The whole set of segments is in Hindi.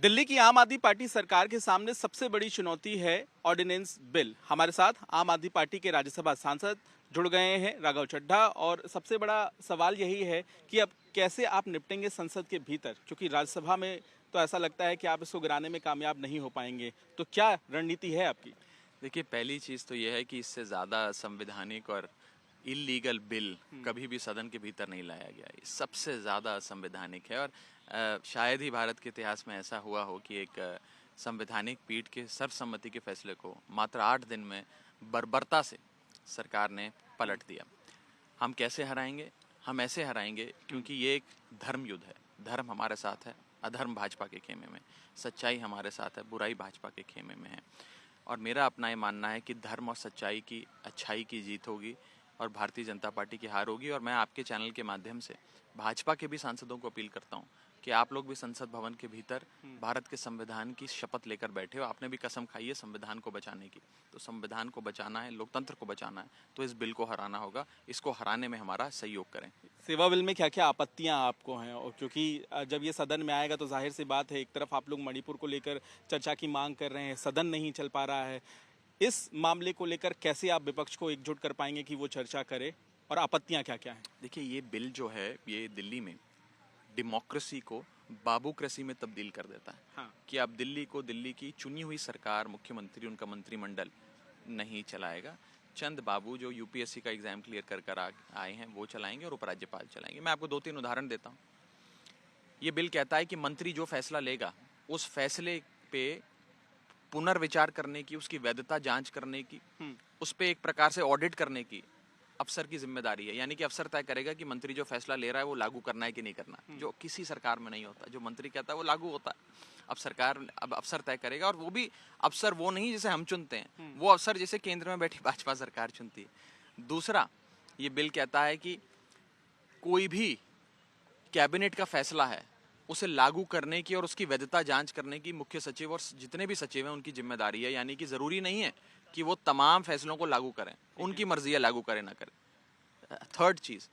दिल्ली की आम आदमी पार्टी सरकार के सामने सबसे बड़ी चुनौती है ऑर्डिनेंस बिल। हमारे साथ आम आदमी पार्टी के राज्यसभा सांसद जुड़ गए हैं, राघव चड्ढा। और सबसे बड़ा सवाल यही है कि अब कैसे आप निपटेंगे संसद के भीतर, क्योंकि राज्यसभा में तो ऐसा लगता है कि आप इसको गिराने में कामयाब नहीं हो पाएंगे। तो क्या रणनीति है आपकी? देखिए, पहली चीज़ तो यह है कि इससे ज़्यादा संवैधानिक और इलीगल बिल कभी भी सदन के भीतर नहीं लाया गया। ये सबसे ज़्यादा असंवैधानिक है और शायद ही भारत के इतिहास में ऐसा हुआ हो कि एक संवैधानिक पीठ के सर्वसम्मति के फैसले को मात्र 8 दिन में बर्बरता से सरकार ने पलट दिया। हम कैसे हराएंगे? हम ऐसे हराएंगे क्योंकि ये एक धर्म युद्ध है। धर्म हमारे साथ है, अधर्म भाजपा के खेमे में। सच्चाई हमारे साथ है, बुराई भाजपा के खेमे में है। और मेरा अपना ये मानना है कि धर्म और सच्चाई की, अच्छाई की जीत होगी और भारतीय जनता पार्टी की हार होगी। और मैं आपके चैनल के माध्यम से भाजपा के भी सांसदों को अपील करता हूँ कि आप लोग भी संसद भवन के भीतर भारत के संविधान की शपथ लेकर बैठे हो। आपने भी कसम खाई है संविधान को बचाने की, तो संविधान को बचाना है, लोकतंत्र को बचाना है, तो इस बिल को हराना होगा। इसको हराने में हमारा सहयोग करें। सेवा बिल में क्या क्या आपत्तियां आपको हैं? और क्योंकि जब ये सदन में आएगा तो जाहिर सी बात है, एक तरफ आप लोग मणिपुर को लेकर चर्चा की मांग कर रहे हैं, सदन नहीं चल पा रहा है। इस मामले को लेकर कैसे आप विपक्ष को एकजुट कर पाएंगे कि वो चर्चा करे, और आपत्तियां क्या क्या हैं? देखिए, ये बिल जो है ये दिल्ली में डेमोक्रेसी को बाबूक्रेसी में तब्दील कर देता है। हाँ। कि अब दिल्ली को, दिल्ली की चुनी हुई सरकार, मुख्यमंत्री, उनका मंत्रिमंडल नहीं चलाएगा। चंद बाबू जो यूपीएससी का एग्जाम क्लियर कर आए हैं वो चलाएंगे और उपराज्यपाल चलाएंगे। मैं आपको 2-3 उदाहरण देता हूँ। ये बिल कहता है कि मंत्री जो फैसला लेगा उस फैसले पे पुनर्विचार करने की, उसकी वैधता जांच करने की, उस पे एक प्रकार से ऑडिट करने की अफसर की जिम्मेदारी है। यानी कि अफसर तय करेगा कि मंत्री जो फैसला ले रहा है वो लागू करना है कि नहीं करना, जो किसी सरकार में नहीं होता। जो मंत्री कहता है वो लागू होता है। अब अफसर तय करेगा, और वो भी अफसर वो नहीं जिसे हम चुनते हैं, वो अफसर जिसे केंद्र में बैठी भाजपा सरकार चुनती है। दूसरा, ये बिल कहता है कि कोई भी कैबिनेट का फैसला है उसे लागू करने की और उसकी वैधता जांच करने की मुख्य सचिव और जितने भी सचिव हैं उनकी जिम्मेदारी है। यानी कि जरूरी नहीं है कि वो तमाम फैसलों को लागू करें, उनकी मर्जी है लागू करें ना करें। थर्ड चीज,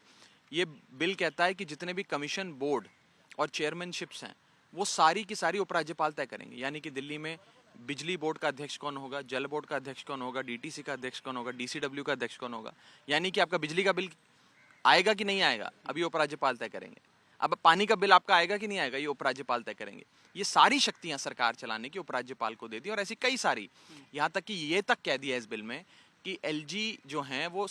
ये बिल कहता है कि जितने भी कमीशन, बोर्ड और चेयरमैनशिप्स हैं वो सारी की सारी उपराज्यपाल तय करेंगे। यानी कि दिल्ली में बिजली बोर्ड का अध्यक्ष कौन होगा, जल बोर्ड का अध्यक्ष कौन होगा, डीटीसी का अध्यक्ष कौन होगा, डीसीडब्ल्यू का अध्यक्ष कौन होगा। यानी कि आपका बिजली का बिल आएगा कि नहीं आएगा, अभी उपराज्यपाल तय करेंगे। अब पानी का बिल आपका आएगा कि नहीं आएगा, ये उपराज्यपाल तय करेंगे। ये सारी शक्तियां सरकार चलाने की उपराज्यपाल को दे दी। और ऐसी कई सारी, यहाँ तक कि ये तक कह दिया इस बिल में कि एलजी जो हैं वो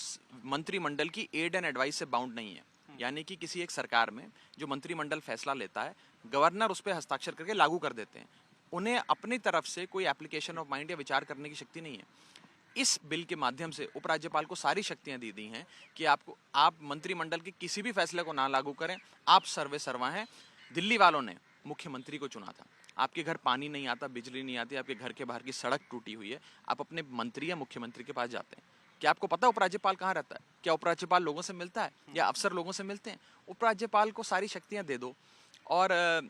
मंत्रिमंडल की एड एंड एडवाइस से बाउंड नहीं है। यानी कि किसी एक सरकार में जो मंत्रिमंडल फैसला लेता है, गवर्नर उस पर हस्ताक्षर करके लागू कर देते हैं। उन्हें अपनी तरफ से कोई एप्लीकेशन ऑफ माइंड या विचार करने की शक्ति नहीं है। इस बिल के माध्यम से उपराज्यपाल को सारी शक्तियां दी हैं कि आप मंत्रिमंडल के किसी भी फैसले को ना लागू करें। आप सर्वे सर्वा हैं। दिल्ली वालों ने मुख्यमंत्री को चुना था। आपके घर पानी नहीं आता, बिजली नहीं आती, आपके घर के बाहर की सड़क टूटी हुई है, आप अपने मंत्री या मुख्यमंत्री के पास जाते हैं। क्या आपको पता उपराज्यपाल कहाँ रहता है? क्या उपराज्यपाल लोगों से मिलता है या अफसर लोगों से मिलते हैं? उपराज्यपाल को सारी शक्तियां दे दो। और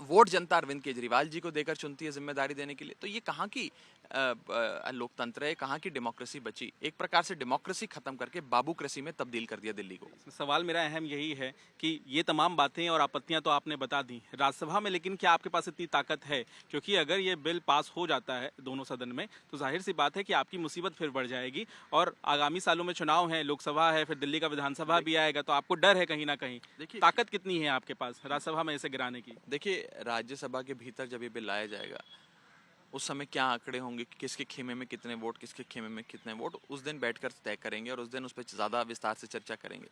वोट जनता अरविंद केजरीवाल जी को देकर चुनती है जिम्मेदारी देने के लिए। तो ये कहाँ की लोकतंत्र है, कहाँ की डेमोक्रेसी बची? एक प्रकार से डेमोक्रेसी खत्म करके बाबूक्रेसी में तब्दील कर दिया दिल्ली को। सवाल मेरा अहम यही है कि ये तमाम बातें और आपत्तियां तो आपने बता दी राज्यसभा में, लेकिन क्या आपके पास इतनी ताकत है? क्योंकि अगर ये बिल पास हो जाता है दोनों सदन में तो जाहिर सी बात है कि आपकी मुसीबत फिर बढ़ जाएगी। और आगामी सालों में चुनाव है, लोकसभा है, फिर दिल्ली का विधानसभा भी आएगा, तो आपको डर है कहीं ना कहीं। देखिए, ताकत कितनी है आपके पास राज्यसभा में इसे गिराने की? देखिए, राज्यसभा के भीतर जब ये बिल लाया जाएगा उस समय क्या आंकड़े होंगे कि किसके खेमे में कितने वोट, किसके खेमे में कितने वोट, उस दिन बैठकर तय करेंगे और उस दिन उस पर ज़्यादा विस्तार से चर्चा करेंगे।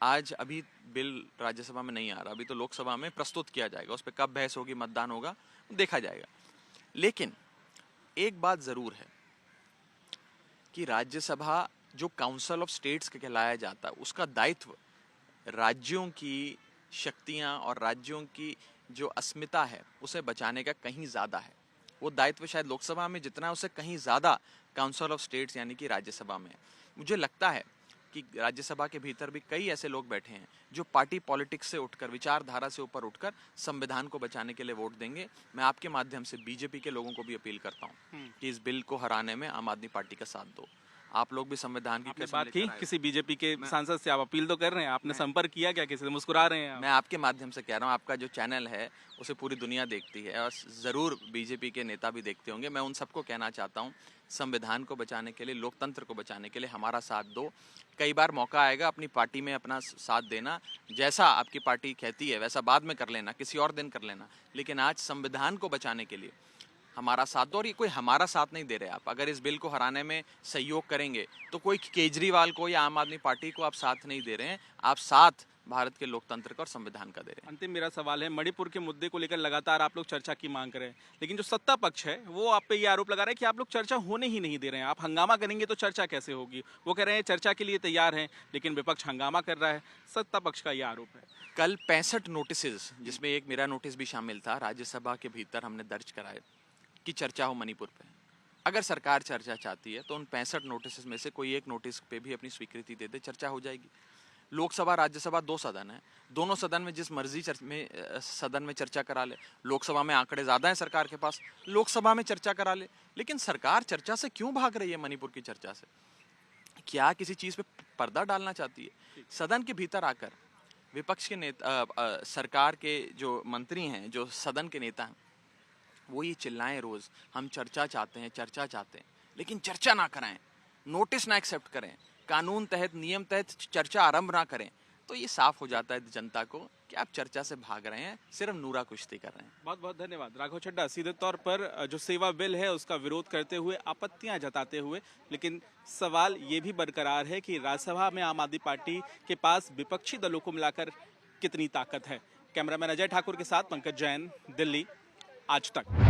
आज अभी बिल राज्यसभा में नहीं आ रहा, अभी तो लोकसभा में प्रस्तुत किया जाएगा। उस पर कब बहस होगी, मतदान होगा, देखा जाएगा। लेकिन एक बात ज़रूर है कि राज्यसभा जो काउंसिल ऑफ स्टेट्स के कहलाया जाता है, उसका दायित्व राज्यों की शक्तियाँ और राज्यों की जो अस्मिता है उसे बचाने का कहीं ज़्यादा है। वो दायित्व शायद लोकसभा में जितना है उससे कहीं ज़्यादा काउंसिल ऑफ स्टेट्स यानी कि राज्यसभा में है। मुझे लगता है कि राज्यसभा के भीतर भी कई ऐसे लोग बैठे हैं जो पार्टी पॉलिटिक्स से उठकर, विचारधारा से ऊपर उठकर संविधान को बचाने के लिए वोट देंगे। मैं आपके माध्यम से बीजेपी के लोगों को भी अपील करता हूँ कि इस बिल को हराने में आम आदमी पार्टी का साथ दो। आप लोग भी संविधान की आपने कसम बात लेकर की आए। किसी बीजेपी के सांसद से? आप अपील तो कर रहे हैं, आपने संपर्क किया क्या किसी से? मुस्कुरा रहे हैं आप? मैं आपके माध्यम से कह रहा हूँ, आपका जो चैनल है उसे पूरी दुनिया देखती है और ज़रूर बीजेपी के नेता भी देखते होंगे। मैं उन सबको कहना चाहता हूँ, संविधान को बचाने के लिए, लोकतंत्र को बचाने के लिए हमारा साथ दो। कई बार मौका आएगा अपनी पार्टी में अपना साथ देना, जैसा आपकी पार्टी कहती है वैसा बाद में कर लेना, किसी और दिन कर लेना, लेकिन आज संविधान को बचाने के लिए हमारा साथ दो। और ये कोई हमारा साथ नहीं दे रहे आप। अगर इस बिल को हराने में सहयोग करेंगे तो कोई केजरीवाल को या आम आदमी पार्टी को आप साथ नहीं दे रहे हैं, आप साथ भारत के लोकतंत्र का और संविधान का दे रहे हैं। अंतिम मेरा सवाल है, मणिपुर के मुद्दे को लेकर लगातार आप लोग चर्चा की मांग कर रहे हैं, लेकिन जो सत्ता पक्ष है वो आप पे ये आरोप लगा रहा है कि आप लोग चर्चा होने ही नहीं दे रहे हैं। आप हंगामा करेंगे तो चर्चा कैसे होगी? वो कह रहे हैं चर्चा के लिए तैयार हैं, लेकिन विपक्ष हंगामा कर रहा है। सत्ता पक्ष का ये आरोप है। कल 65 नोटिसेज, जिसमें एक मेरा नोटिस भी शामिल था, राज्यसभा के भीतर हमने दर्ज कराए कि चर्चा हो मणिपुर पे। अगर सरकार चर्चा चाहती है तो उन 65 नोटिस में से कोई एक नोटिस पे भी अपनी स्वीकृति दे दे, चर्चा हो जाएगी। लोकसभा राज्यसभा 2 सदन है, दोनों सदन में जिस मर्जी सदन में चर्चा करा ले। लोकसभा में आंकड़े ज्यादा हैं सरकार के पास, लोकसभा में चर्चा करा ले। लेकिन सरकार चर्चा से क्यों भाग रही है? मणिपुर की चर्चा से क्या किसी चीज पे पर्दा डालना चाहती है? सदन के भीतर आकर विपक्ष के नेता, सरकार के जो मंत्री हैं, जो सदन के नेता हैं, वो ये चिल्लाएं रोज, हम चर्चा चाहते हैं, चर्चा चाहते हैं, लेकिन चर्चा ना कराएं, नोटिस ना एक्सेप्ट करें, कानून तहत, नियम तहत चर्चा आरंभ ना करें, तो ये साफ हो जाता है जनता को कि आप चर्चा से भाग रहे हैं, सिर्फ नूरा कुश्ती कर रहे हैं। बहुत बहुत धन्यवाद राघव चड्ढा। सीधे तौर पर जो सेवा बिल है उसका विरोध करते हुए, आपत्तियां जताते हुए, लेकिन सवाल ये भी बरकरार है कि राज्यसभा में आम आदमी पार्टी के पास विपक्षी दलों को मिलाकर कितनी ताकत है। कैमरामैन अजय ठाकुर के साथ पंकज जैन, दिल्ली, आज तक।